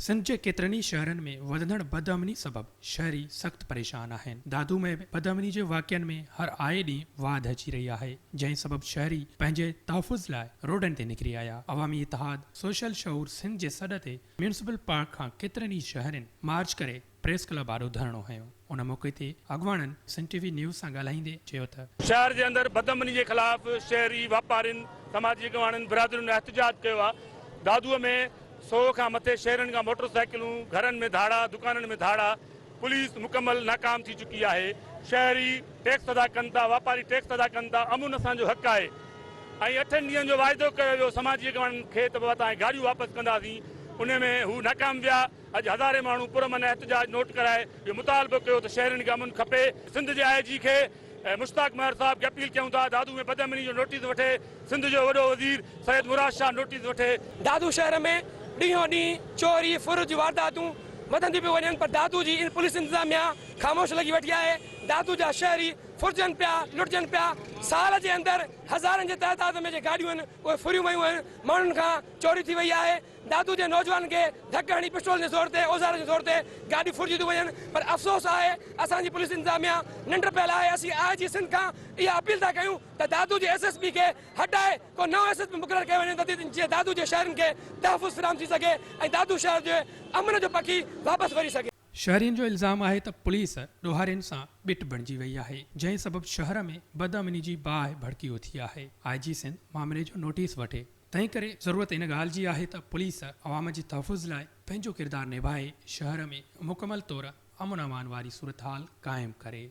सिंध जे केतिरनि शहरनि में वधंदड़ बदअमनी सबब शहरी सख्त परेशान आहिनि। दादू में बदअमनी जे वाक़िअनि में हर आए ॾींहुं वाध अची रही आहे, जंहिं सबब शहरी पंहिंजे तहफ़ुज़ लाइ रोडनि ते निकिरी आया। अवामी इतिहाद सोशल शऊर सिंध जे सॾ ते म्यूनिसिपल पार्क खां केतिरनि ई शहरनि मार्च करे प्रेस क्लब आॾो धरणो हयो। उन मौक़े ते अॻवाननि सिंध टीवी न्यूज़ सां ॻाल्हाईंदे चयो त शहर जे अंदरि बदअमनी जे ख़िलाफ़ शहरी वापारियुनि समाजी अॻवाननि बिरादरियुनि एहतजाज कयो आहे। दादूअ में 100 खां मथे शहरनि खां मोटरसाइकिलूं, घरनि में धाड़ा, दुकाननि में धाड़ा, पुलिस मुकमल नाकाम थी चुकी आहे। शहरी टैक्स अदा कनि था, वापारी टैक्स अदा कनि था, अमुन असांजो हक़ आहे। ऐं 8 ॾींहंनि जो वाइदो कयो वियो समाजी अॻवाननि खे त बाबा तव्हां गाॾियूं वापसि कंदासीं, उन में हू नाकाम विया। अॼु हज़ारे माण्हू पुरमन एहतजाज नोट कराए इहो मुतालबो कयो त शहरनि खे अमुन खपे। सिंध जे IG खे मुश्ताक महर साहब खे अपील कयूं था दादू में बदअमनी जो नोटिस वठे। सिंध जो वॾो वज़ीर सैयद मुराद शाह नोटिस वठे। दादू शहर में ॾींहों ॾींहुं चोरी फुरुज वारदातूं वधंदी पियूं वञनि, पर दादू जी पुलिस इंतज़ामिया ख़ामोश लॻी वेठी आहे। दादू जा शहरी फुरजनि पिया, लुटजनि पिया। साल जे अंदरि हज़ारनि जे तइदाद में जे गाॾियूं आहिनि उहे फुरियूं वयूं आहिनि, माण्हुनि खां चोरी थी वई आहे। दादू जे नौजवान खे धक हणी पिस्टोल जे ज़ोर ते, औज़ार जे ज़ोर ते गाॾी फुरिजी थियूं वञनि। पर अफ़सोस आहे असांजी पुलिस इंतज़ामिया निंड पियल आहे। असीं IG सिंध खां इहा अपील था कयूं त दादू जे SSP खे हटाए को नओं SSP मुक़ररु कयो वञे त जीअं दादू जे शहरनि खे तहफ़ुज़ फिराम थी सघे ऐं दादू शहर जे अमन जो पखी वापसि वरी सघे। शहरियुनि जो इल्ज़ाम आहे त पुलिस ॾोहारियुनि सां ॿिट बणिजी वई आहे, जंहिं सबब शहर में बदअमनी जी बाहि भड़की उथी आहे। IG सिंध मामले जो नोटिस वठे। तंहिं करे ज़रूरत इन ॻाल्हि जी आहे त पुलिस अवाम जे तहफ़ुज़ लाइ पंहिंजो किरदारु निभाए शहर में मुकमल तौरु अमन अमान वारी सूरत हाल क़ाइमु करे।